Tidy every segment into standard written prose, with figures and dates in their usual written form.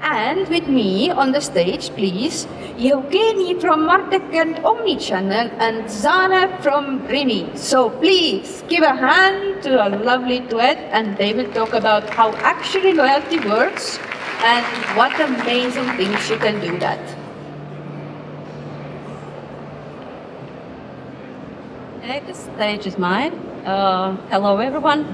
And with me on the stage, please, Eugeni from MarTech and Omnichannel and Zane from Rimi. So please give a hand to a lovely duet and they will talk about how actually loyalty works and what amazing things you can do that. Okay, the stage is mine. Hello everyone,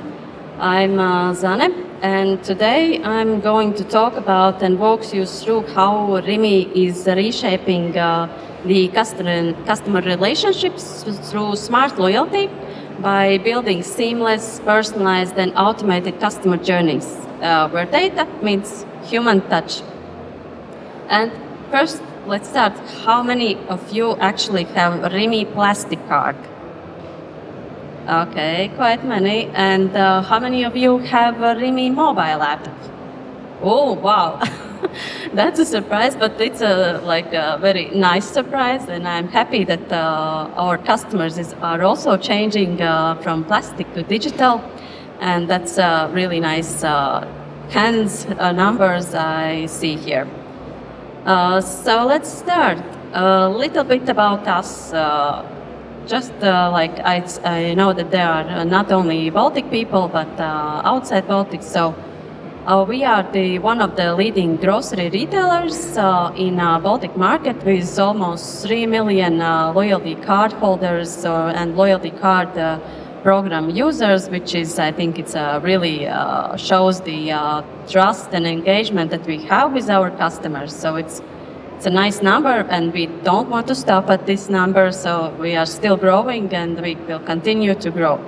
I'm Zane, and today I'm going to talk about and walk you through how Rimi is reshaping the customer relationships through smart loyalty by building seamless, personalized and automated customer journeys, where data meets human touch. And first, let's start. How many of you actually have a Rimi plastic card? Okay, quite many. And how many of you have a Rimi mobile app? Oh, wow. That's a surprise, but it's a very nice surprise, and I'm happy that our customers are also changing from plastic to digital, and that's really nice hands numbers I see here. So let's start. A little bit about us. I know that there are not only Baltic people, but outside Baltic. So we are one of the leading grocery retailers in Baltic market with almost 3 million loyalty card holders and loyalty card program users, which is, I think it's really shows the trust and engagement that we have with our customers. So it's a nice number, and we don't want to stop at this number, so we are still growing and we will continue to grow.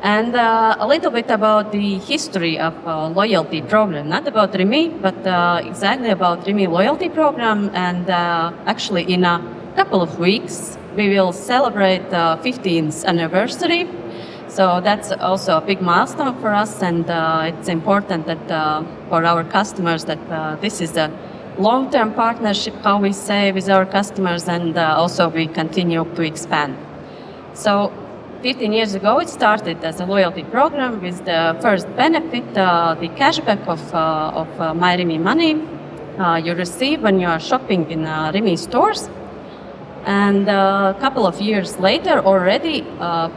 And a little bit about the history of loyalty program, not about Rimi, but exactly about Rimi loyalty program. And actually in a couple of weeks, we will celebrate 15th anniversary. So that's also a big milestone for us, and it's important that for our customers that this is a long-term partnership, how we say, with our customers, and also we continue to expand. So 15 years ago, it started as a loyalty program with the first benefit, the cashback of My Rimi money you receive when you are shopping in Rimi stores. And a couple of years later already,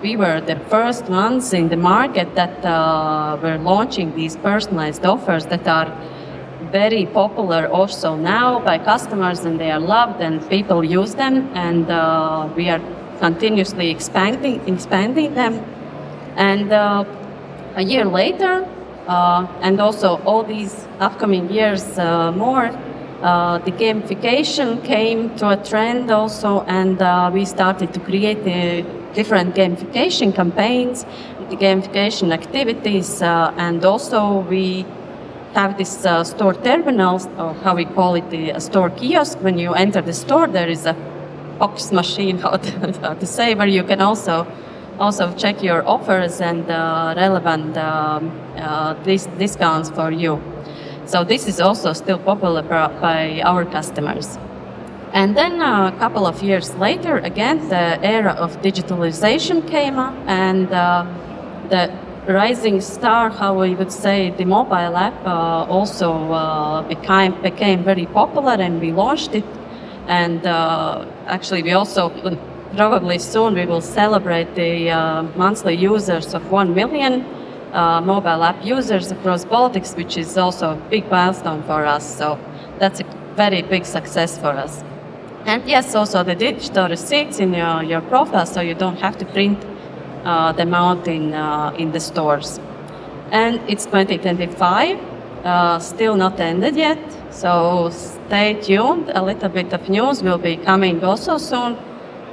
we were the first ones in the market that were launching these personalized offers that are very popular also now by customers, and they are loved and people use them, and we are continuously expanding them. And a year later, and also all these upcoming years more, the gamification came to a trend also, and we started to create different gamification campaigns, the gamification activities, and also we have this store terminals, or how we call it, the store kiosk. When you enter the store, there is a box machine, how to say, where you can also check your offers and relevant discounts for you. So this is also still popular by our customers. And then a couple of years later, again, the era of digitalization came up, and the rising star, how we would say, the mobile app also became very popular, and we launched it. And actually, we also probably soon we will celebrate the monthly users of 1 million mobile app users across Baltics, which is also a big milestone for us. So that's a very big success for us. And yes, also the digital receipts in your profile, so you don't have to print them out in the stores. And it's 2025, still not ended yet, so stay tuned. A little bit of news will be coming also soon,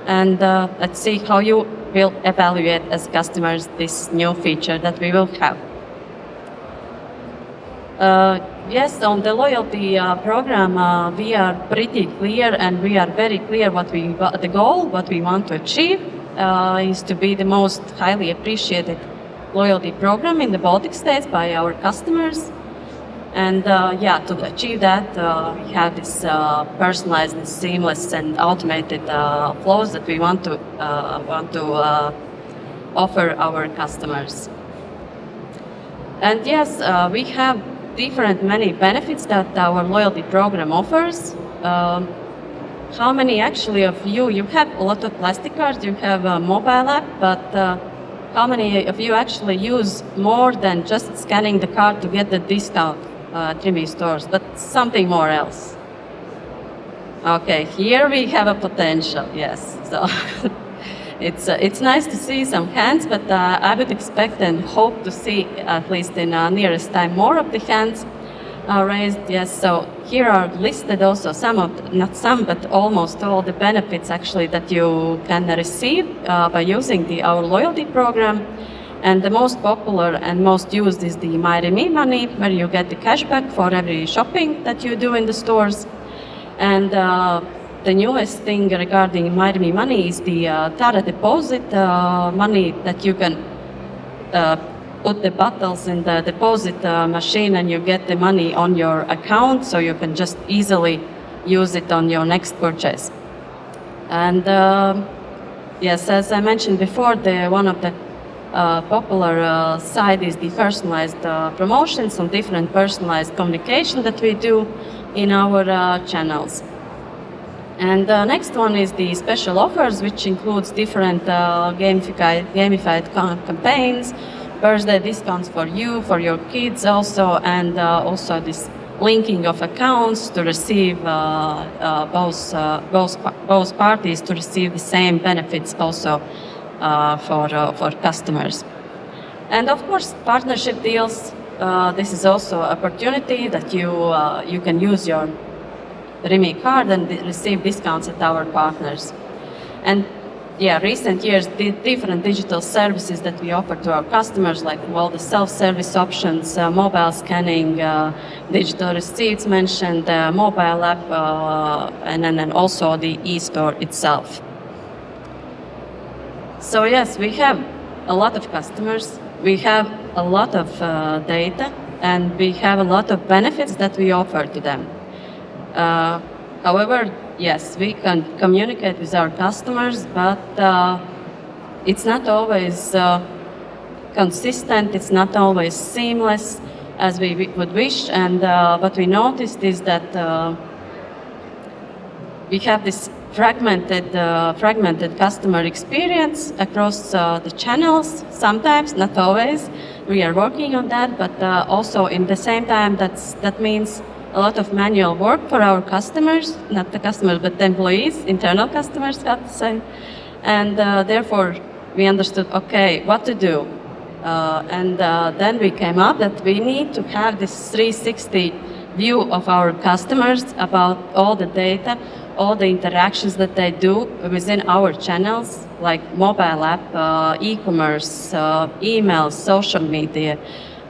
and let's see how you will evaluate as customers this new feature that we will have. Yes, on the loyalty program, we are pretty clear, and we are very clear what the goal, what we want to achieve. Is to be the most highly appreciated loyalty program in the Baltic states by our customers. And to achieve that, we have this personalized, seamless, and automated flows that we want to offer our customers. And yes, we have different many benefits that our loyalty program offers. How many actually of you have a lot of plastic cards, you have a mobile app, but how many of you actually use more than just scanning the card to get the discount at Rimi stores, but something more else? Okay, here we have a potential, yes. So it's nice to see some hands, but I would expect and hope to see, at least in nearest time, more of the hands raised. Yes, so here are listed also some of, not some, but almost all the benefits actually that you can receive by using our loyalty program. And the most popular and most used is the My Rimi money, where you get the cashback for every shopping that you do in the stores. And the newest thing regarding My Rimi money is the Tara deposit money that you can put the bottles in the deposit machine and you get the money on your account, so you can just easily use it on your next purchase. And yes, as I mentioned before, one of the popular side is the personalized promotions, some different personalized communication that we do in our channels. And the next one is the special offers, which includes different gamified campaigns, birthday discounts for you, for your kids also, and also this linking of accounts to receive both parties to receive the same benefits also for customers. And of course, partnership deals. This is also an opportunity that you can use your Rimi card and receive discounts at our partners. And yeah, recent years, the different digital services that we offer to our customers, like all the self-service options, mobile scanning, digital receipts mentioned, mobile app, and then also the e-store itself. So yes, we have a lot of customers, we have a lot of data, and we have a lot of benefits that we offer to them. However, yes, we can communicate with our customers, but it's not always consistent, it's not always seamless as we would wish. And what we noticed is that we have this fragmented customer experience across the channels, sometimes, not always. We are working on that, but also in the same time, that means a lot of manual work for our customers, not the customers, but the employees, internal customers, I have to say. And therefore, we understood, okay, what to do. And then we came up that we need to have this 360 view of our customers about all the data, all the interactions that they do within our channels, like mobile app, e-commerce, email, social media,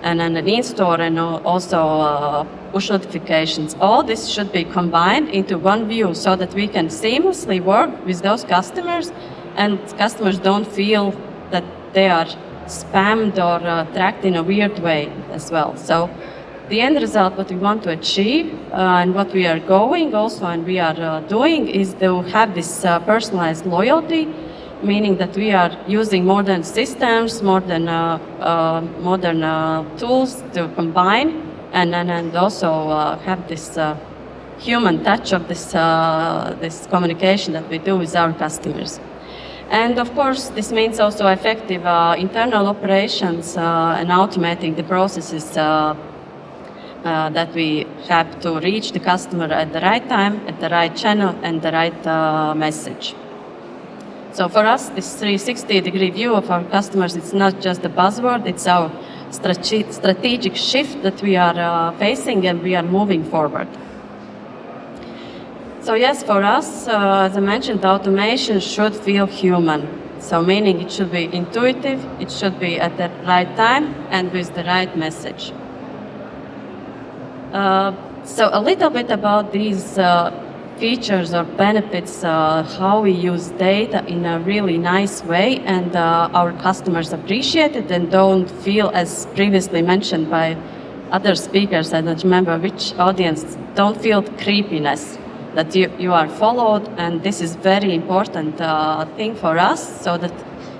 and then an in-store, and also push notifications. All this should be combined into one view so that we can seamlessly work with those customers, and customers don't feel that they are spammed or tracked in a weird way as well. So the end result, what we want to achieve, and what we are going also, and we are doing, is to have this personalized loyalty, meaning that we are using modern systems, modern tools to combine, and also have this human touch of this communication that we do with our customers. And of course, this means also effective internal operations and automating the processes that we have to reach the customer at the right time, at the right channel, and the right message. So for us, this 360-degree view of our customers, it's not just a buzzword, it's our strategic shift that we are facing, and we are moving forward. So yes, for us, as I mentioned, automation should feel human. So meaning it should be intuitive, it should be at the right time, and with the right message. So a little bit about these features or benefits, how we use data in a really nice way, and our customers appreciate it and don't feel, as previously mentioned by other speakers, I don't remember which audience, don't feel creepiness, that you are followed, and this is very important thing for us, so that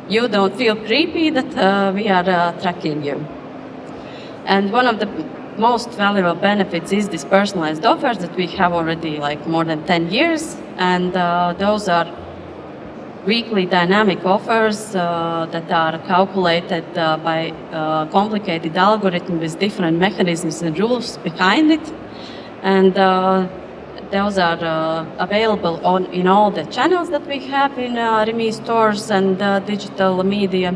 you don't feel creepy that we are tracking you. And one of the most valuable benefits is this personalized offers that we have already like more than 10 years, and those are weekly dynamic offers that are calculated by complicated algorithm with different mechanisms and rules behind it, and those are available in all the channels that we have in Rimi stores and digital media,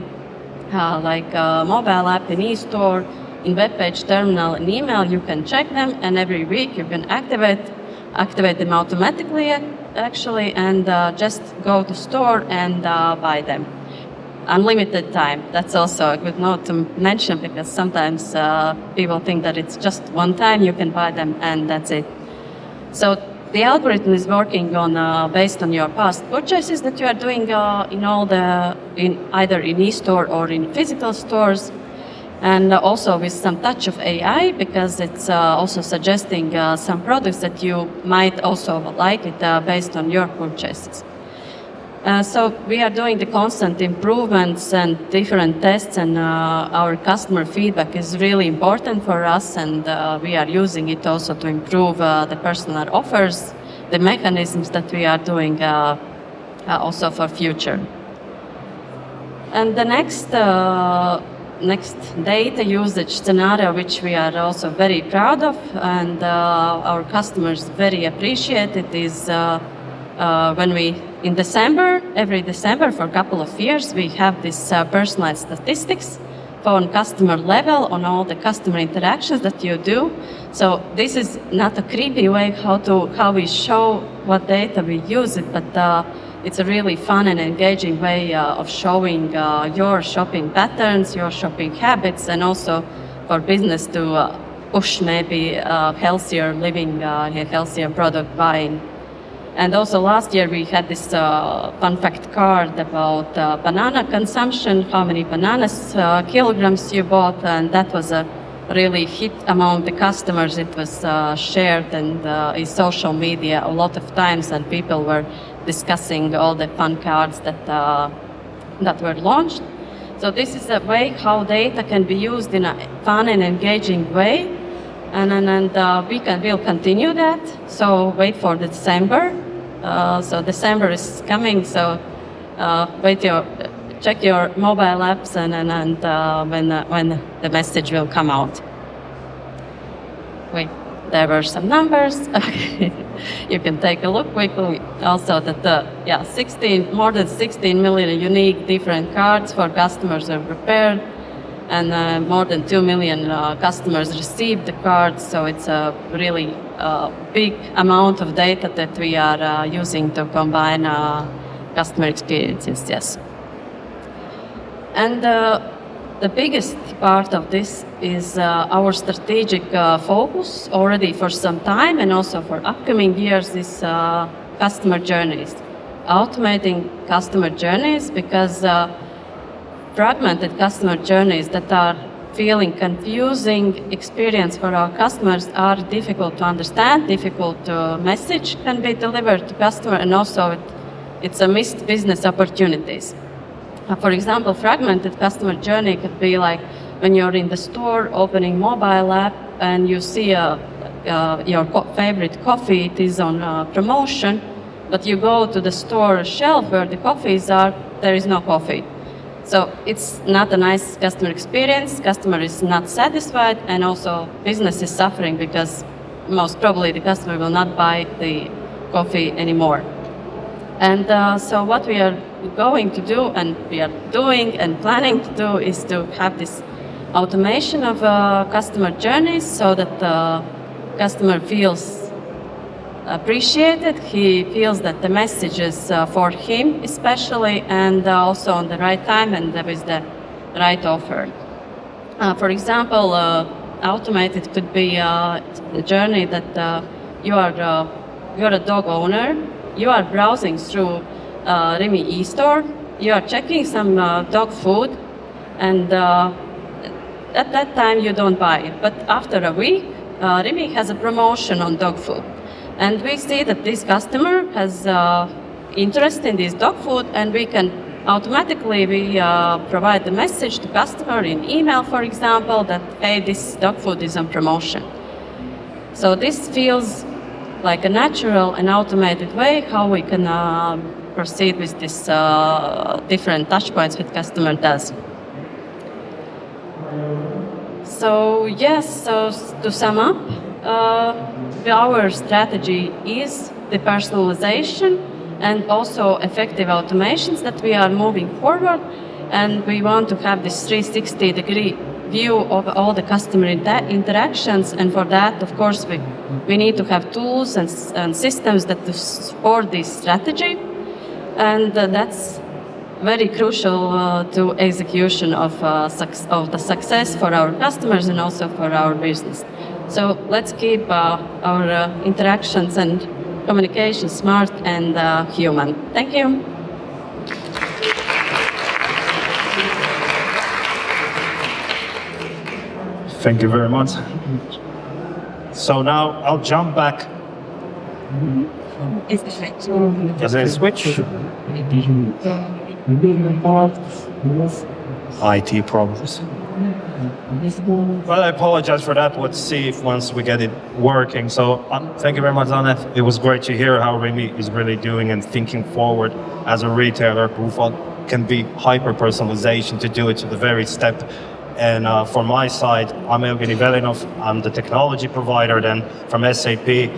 like mobile app in e-store, in web page, terminal, and email. You can check them, and every week you can activate them automatically, actually, and just go to store and buy them. Unlimited time. That's also a good note to mention, because sometimes people think that it's just one time you can buy them and that's it. So the algorithm is working on based on your past purchases that you are doing in either in e-store or in physical stores, and also with some touch of AI, because it's also suggesting some products that you might also like it based on your purchases. So we are doing the constant improvements and different tests, and our customer feedback is really important for us, and we are using it also to improve the personal offers, the mechanisms that we are doing also for future. And the next data usage scenario, which we are also very proud of, and our customers very appreciate it, is when we, in December, every December for a couple of years, we have this personalized statistics on customer level on all the customer interactions that you do. So this is not a creepy way how we show what data we use it, but it's a really fun and engaging way of showing your shopping patterns, your shopping habits, and also for business to push maybe healthier living, healthier product buying. And also last year we had this fun fact card about banana consumption, how many bananas kilograms you bought, and that was a really hit among the customers. It was shared and in social media a lot of times, and people were discussing all the fun cards that were launched. So this is a way how data can be used in a fun and engaging way, and we'll continue that. So wait for December. So December is coming. So check your mobile apps, and when the message will come out. Wait, there were some numbers. Okay. You can take a look quickly. Also, that more than 16 million unique different cards for customers are prepared, and more than 2 million customers received the cards. So it's a really big amount of data that we are using to combine customer experiences. Yes. And the biggest part of this is our strategic focus already for some time, and also for upcoming years, is customer journeys. Automating customer journeys, because fragmented customer journeys that are feeling confusing experience for our customers are difficult to understand, difficult to message can be delivered to customer, and also it's a missed business opportunities. For example, fragmented customer journey could be like when you're in the store opening mobile app and you see your favorite coffee, it is on promotion, but you go to the store shelf where the coffees are, there is no coffee. So it's not a nice customer experience, customer is not satisfied, and also business is suffering because most probably the customer will not buy the coffee anymore. And so what we are going to do, and we are doing and planning to do, is to have this automation of customer journeys so that the customer feels appreciated, he feels that the message is for him especially, and also on the right time and with the right offer. For example, automated could be the journey that you're a dog owner, you are browsing through Rimi e-store, you are checking some dog food, and at that time you don't buy it. But after a week, Rimi has a promotion on dog food. And we see that this customer has interest in this dog food, and we can automatically we provide the message to customer in email, for example, that, hey, this dog food is on promotion. So this feels like a natural and automated way how we can proceed with this different touch points with customer does. So yes, so to sum up, our strategy is the personalization and also effective automations that we are moving forward, and we want to have this 360-degree view of all the customer interactions, and for that, of course, we need to have tools and systems that support this strategy, and that's very crucial to execution of the success for our customers and also for our business. So let's keep our interactions and communication smart and human. Thank you. Thank you very much. So now I'll jump back. Is there a switch? IT problems. Well, I apologize for that. Let's see if once we get it working. So thank you very much, Zane. It was great to hear how Rimi is really doing and thinking forward as a retailer who can be hyper-personalization to do it to the very step. And from my side, I'm Eugeni Velinov. I'm the technology provider then from SAP.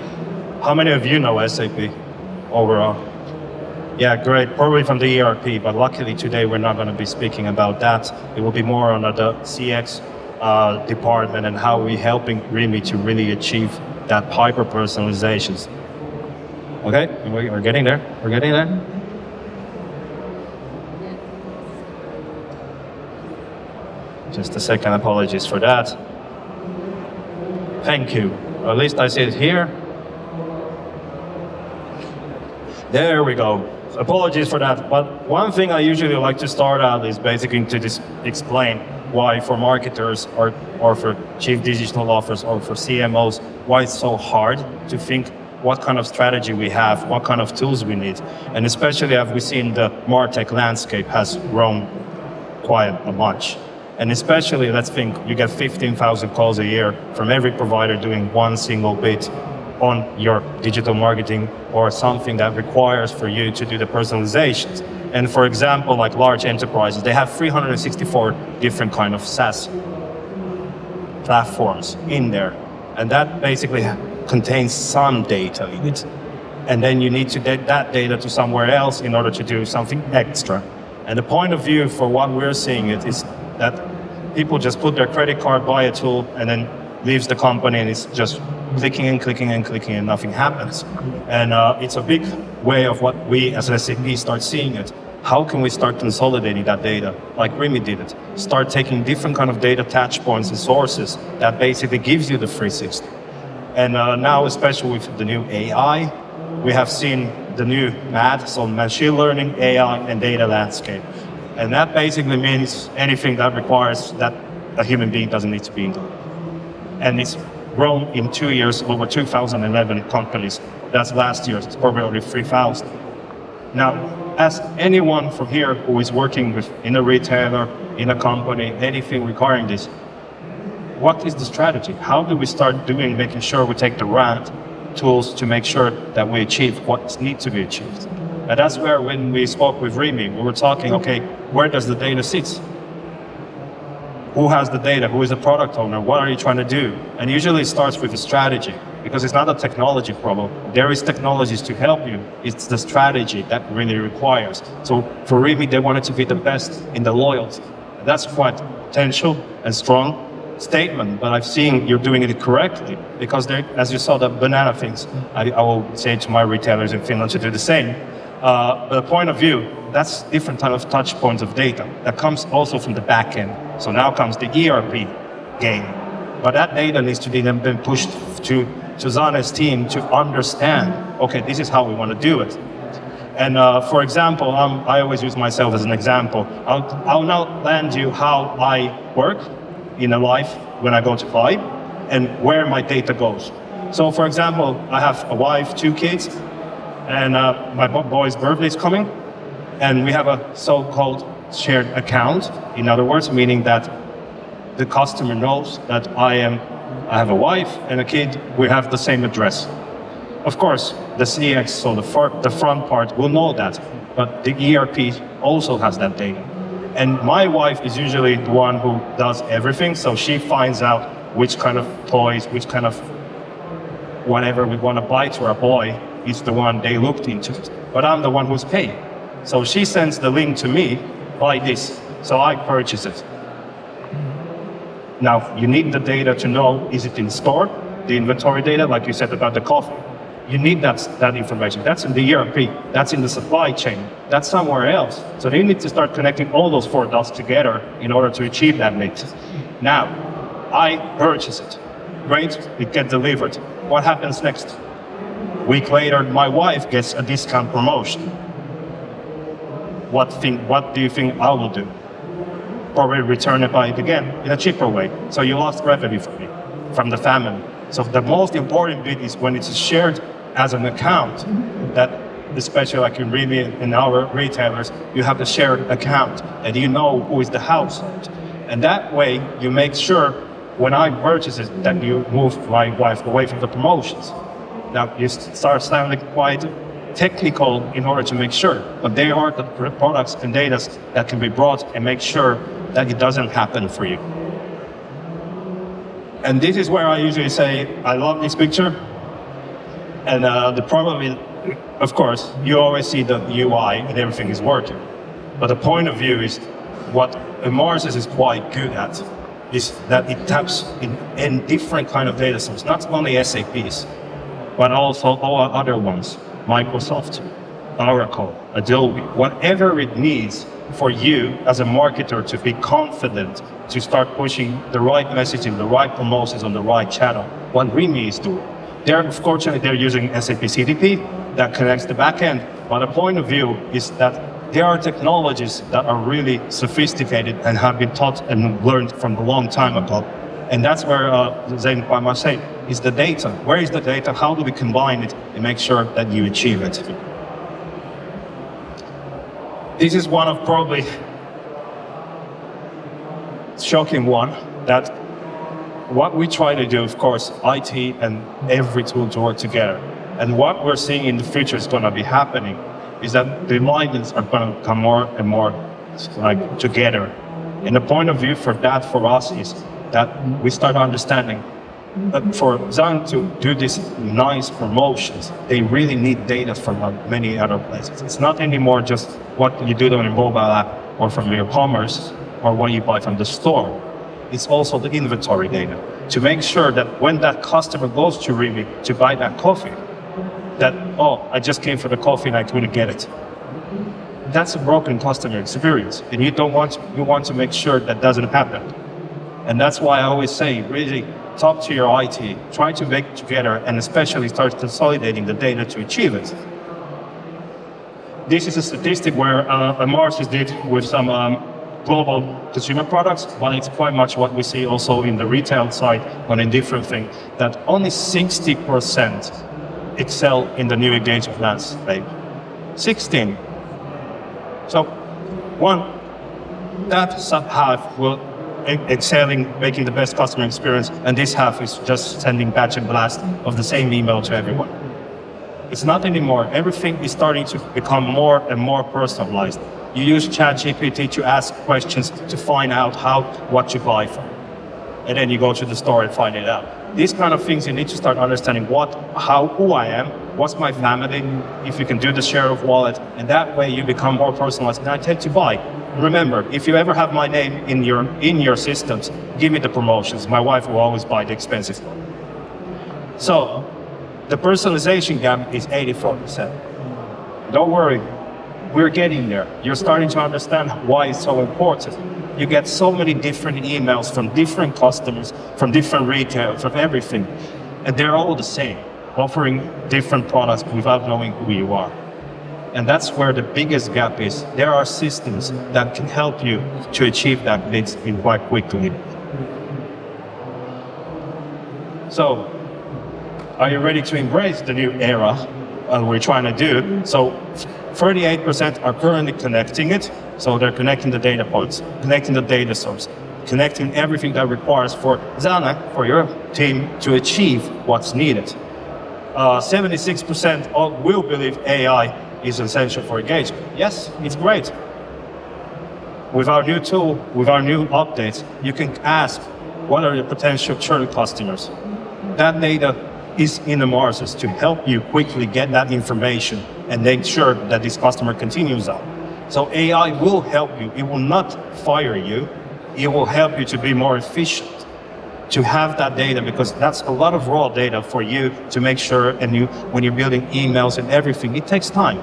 How many of you know SAP overall? Yeah, great. Probably from the ERP, but luckily today we're not going to be speaking about that. It will be more on the CX department and how we're helping Rimi to really achieve that hyper-personalizations. Okay, we're getting there. We're getting there. Just a second, apologies for that. Thank you. At least I see it here. There we go. Apologies for that. But one thing I usually like to start out is basically to explain why for marketers or for chief digital officers or for CMOs, why it's so hard to think what kind of strategy we have, what kind of tools we need. And especially as we've seen the MarTech landscape has grown quite much. And especially, let's think, you get 15,000 calls a year from every provider doing one single bit on your digital marketing or something that requires for you to do the personalizations. And for example, like large enterprises, they have 364 different kind of SaaS platforms in there. And that basically contains some data in it. And then you need to get that data to somewhere else in order to do something extra. And the point of view for what we're seeing it is that people just put their credit card, buy a tool, and then leaves the company and it's just clicking and clicking and clicking and nothing happens. And it's a big way of what we as SAP start seeing it. How can we start consolidating that data like Rimi did it? Start taking different kind of data touch points and sources that basically gives you the 360. And now, especially with the new AI, we have seen the new MAD, so machine learning, AI, and data landscape. And that basically means anything that requires that a human being doesn't need to be involved. And it's grown in 2 years, over 2,011 companies. That's last year, it's probably only 3,000. Now, as anyone from here who is working in a retailer, in a company, anything regarding this, what is the strategy? How do we start making sure we take the right tools to make sure that we achieve what needs to be achieved? And that's where when we spoke with Rimi, we were talking, okay, where does the data sit? Who has the data? Who is the product owner? What are you trying to do? And usually it starts with a strategy, because it's not a technology problem. There is technologies to help you. It's the strategy that really requires. So for Rimi, they wanted to be the best in the loyalty. And that's quite potential and strong statement, but I've seen you're doing it correctly, because as you saw the banana things, I will say to my retailers in Finland to do the same. But the point of view, that's different kind of touch points of data that comes also from the back end. So now comes the ERP game. But that data needs to be then been pushed to Zane's team to understand, okay, this is how we want to do it. And for example, I always use myself as an example. I'll now land you how I work in a life when I go to buy and where my data goes. So for example, I have a wife, 2 kids, and my boy's birthday is coming, And we have a so-called shared account. In other words, meaning that the customer knows that I have a wife and a kid, we have the same address. Of course, the CX, so the front part, will know that, but the ERP also has that data. And my wife is usually the one who does everything, so she finds out which kind of toys, which kind of whatever we want to buy to our boy is the one they looked into. But I'm the one who's paying. So she sends the link to me, buy this, so I purchase it. Now, you need the data to know, is it in store? The inventory data, like you said about the coffee. You need that information. That's in the ERP, that's in the supply chain, that's somewhere else. So you need to start connecting all those 4 dots together in order to achieve that mix. Now, I purchase it. Great, it gets delivered. What happens next? Week later, my wife gets a discount promotion. What do you think I will do? Probably return it, buy it again in a cheaper way. So you lost revenue from me, from the family. So the most important bit is when it's shared as an account, that especially like in Rimi and our retailers, you have the shared account and you know who is the household. And that way you make sure when I purchase it that you move my wife away from the promotions. Now you start sounding quite technical in order to make sure, but they are the products and data that can be brought and make sure that it doesn't happen for you. And this is where I usually say, I love this picture. And the problem is, of course, you always see the UI and everything is working. But the point of view is what Marsis is quite good at is that it taps in different kind of data sources, not only SAPs, but also all other ones, Microsoft, Oracle, Adobe, whatever it needs for you as a marketer to be confident to start pushing the right messaging, the right promotions on the right channel, what Rimi is doing. Fortunately, they're using SAP CDP that connects the backend, but the point of view is that there are technologies that are really sophisticated and have been taught and learned from a long time ago. And that's where Zane quite much say, is the data. Where is the data? How do we combine it and make sure that you achieve it? This is one of probably shocking one, that what we try to do, of course, IT and every tool to work together. And what we're seeing in the future is going to be happening is that the alignments are going to come more and more like together. And the point of view for that for us is that we start understanding that for Zane to do these nice promotions, they really need data from many other places. It's not anymore just what you do on your mobile app or from your commerce or what you buy from the store. It's also the inventory data to make sure that when that customer goes to Rimi to buy that coffee, that, oh, I just came for the coffee and I couldn't get it. That's a broken customer experience, and you want to make sure that doesn't happen. And that's why I always say, really talk to your IT, try to make it together, and especially start consolidating the data to achieve it. This is a statistic where Marsis did with some global consumer products, but it's quite much what we see also in the retail side on a different thing, that only 60% excel in the new engagement landscape. 16. So that half will excelling, making the best customer experience, and this half is just sending batch and blast of the same email to everyone. It's not anymore. Everything is starting to become more and more personalized. You use ChatGPT to ask questions to find out what to buy from. And then you go to the store and find it out. These kind of things, you need to start understanding who I am, what's my family, if you can do the share of wallet, and that way you become more personalized. And I tend to buy. Remember, if you ever have my name in your systems, give me the promotions. My wife will always buy the expensive one. So, the personalization gap is 84%. Don't worry, we're getting there. You're starting to understand why it's so important. You get so many different emails from different customers, from different retailers, from everything. And they're all the same, offering different products without knowing who you are. And that's where the biggest gap is. There are systems that can help you to achieve that needs quite quickly. So, are you ready to embrace the new era we're trying to do. So 38% are currently connecting it. So they're connecting the data points, connecting the data source, connecting everything that requires for Zane, for your team, to achieve what's needed. 76% will believe AI is essential for engagement. Yes, it's great. With our new tool, with our new updates, you can ask, what are your potential churn customers? That data is in the margins to help you quickly get that information and make sure that this customer continues on. So AI will help you. It will not fire you. It will help you to be more efficient, to have that data, because that's a lot of raw data for you to make sure, and when you're building emails and everything, it takes time.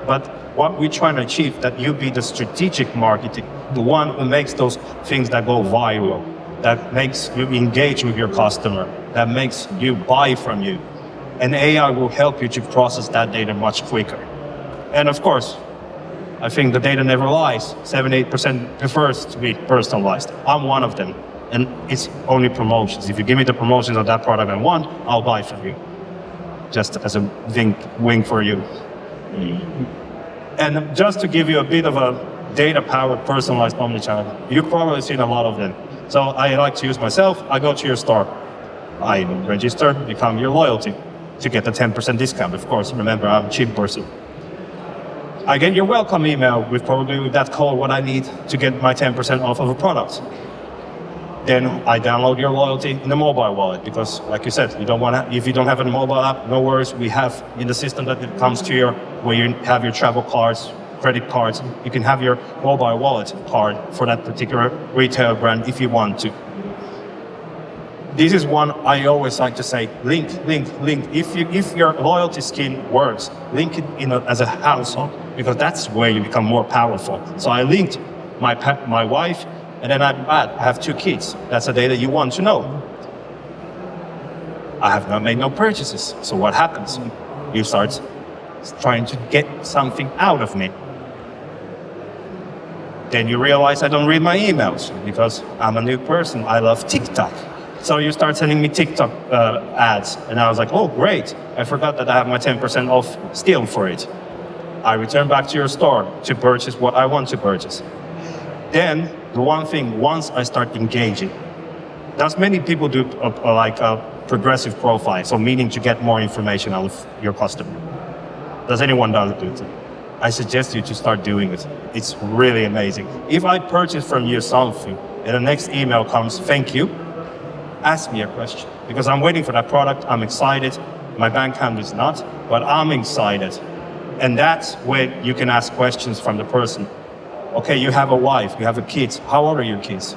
But what we're trying to achieve, that you be the strategic marketing, the one who makes those things that go viral, that makes you engage with your customer, that makes you buy from you. And AI will help you to process that data much quicker. And of course, I think the data never lies. 78% prefers to be personalized. I'm one of them. And it's only promotions. If you give me the promotions of that product I want, I'll buy from you. Just as a wink for you. And just to give you a bit of a data-powered, personalized omnichannel, you've probably seen a lot of them. So I like to use myself. I go to your store. I register, become your loyalty to get the 10% discount. Of course, remember, I'm a cheap person. I get your welcome email with probably with that code what I need to get my 10% off of a product. Then I download your loyalty in the mobile wallet, because like you said, if you don't have a mobile app, no worries. We have in the system that it comes to where you have your travel cards, credit cards, you can have your mobile wallet card for that particular retail brand if you want to. This is one I always like to say, link. If your loyalty scheme works, link it as a household, because that's where you become more powerful. So I linked my wife, and then I have 2 kids. That's the data you want to know. I have not made no purchases. So what happens? You start trying to get something out of me. Then you realize I don't read my emails because I'm a new person. I love TikTok. So you start sending me TikTok ads. And I was like, oh, great. I forgot that I have my 10% off still for it. I return back to your store to purchase what I want to purchase. Then the one thing, once I start engaging, that's many people do like a progressive profile, so meaning to get more information out of your customer. Does anyone do it? I suggest you to start doing it. It's really amazing. If I purchase from you something and the next email comes, thank you, ask me a question, because I'm waiting for that product. I'm excited. My bank account is not, but I'm excited. And that's where you can ask questions from the person. Okay, you have a wife, you have a kids. How old are your kids?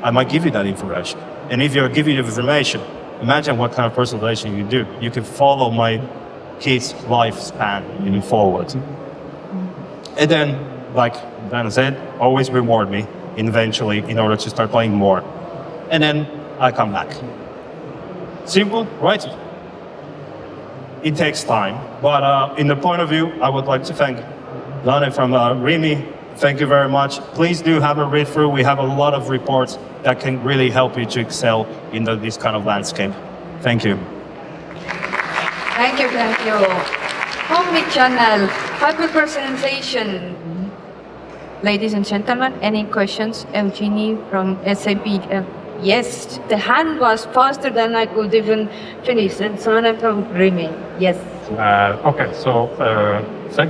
I might give you that information. And if you give you the information, imagine what kind of personalization you do. You can follow my kids' lifespan moving forward. And then, like Dan said, always reward me eventually in order to start playing more. And then I come back. Simple, right? It takes time. But in the point of view, I would like to thank Zane from Rimi. Thank you very much. Please do have a read through. We have a lot of reports that can really help you to excel in this kind of landscape. Thank you. Thank you. Omnichannel, hyper-personalization. Ladies and gentlemen, any questions? Eugeni from SAP. Yes, the hand was faster than I could even finish. And Zane from Rimi. Yes. Okay, so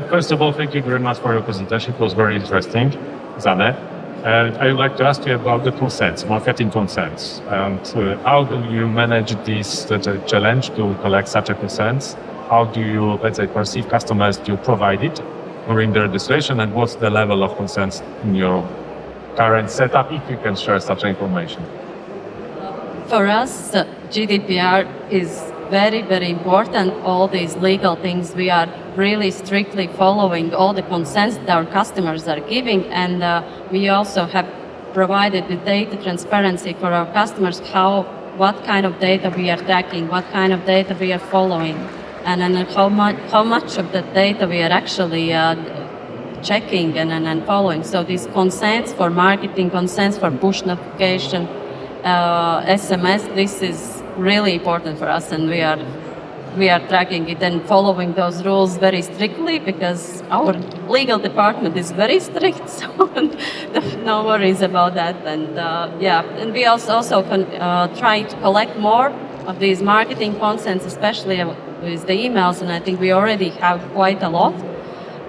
first of all, thank you very much for your presentation. It was very interesting, Zane. And I would like to ask you about the consents, marketing consents. And how do you manage this challenge to collect such a consents? How do you, let's say, perceive customers to provide it during the registration? And what's the level of consents in your current setup, if you can share such information? For us, GDPR is very, very important. All these legal things, we are really strictly following all the consents that our customers are giving, and we also have provided the data transparency for our customers, what kind of data we are tracking, what kind of data we are following, and then how much of the data we are actually checking and following. So these consents for marketing, consents for push notification, SMS, this is really important for us, and we are we are tracking it and following those rules very strictly because our legal department is very strict, so no worries about that. And and we also try to collect more of these marketing consents, especially with the emails, and I think we already have quite a lot.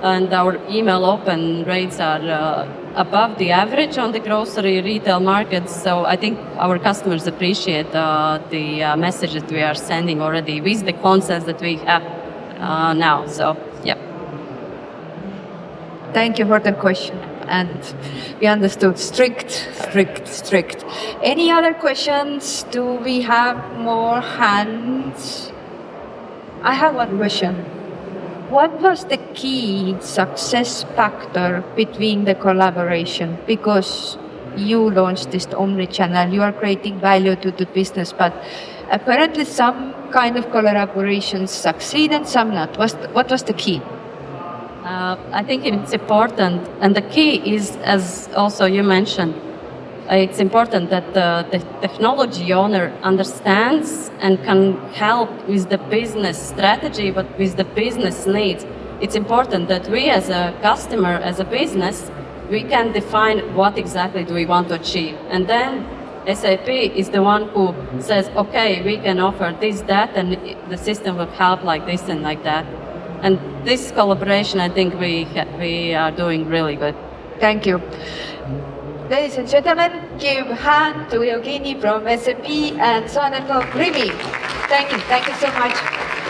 And our email open rates are above the average on the grocery retail markets. So I think our customers appreciate the message that we are sending already with the consents that we have now. So, yeah. Thank you for the question. And we understood strict. Any other questions? Do we have more hands? I have one question. What was the key success factor between the collaboration? Because you launched this Omnichannel, you are creating value to the business, but apparently some kind of collaborations succeed and some not. What was the key? I think it's important, and the key is, as also you mentioned, it's important that the technology owner understands and can help with the business strategy, but with the business needs. It's important that we as a customer, as a business, we can define what exactly do we want to achieve. And then SAP is the one who says, okay, we can offer this, that, and the system will help like this and like that. And this collaboration, I think we are doing really good. Thank you. Ladies and gentlemen, give a hand to Eugeni from SAP and Zane from Rimi. Thank you so much.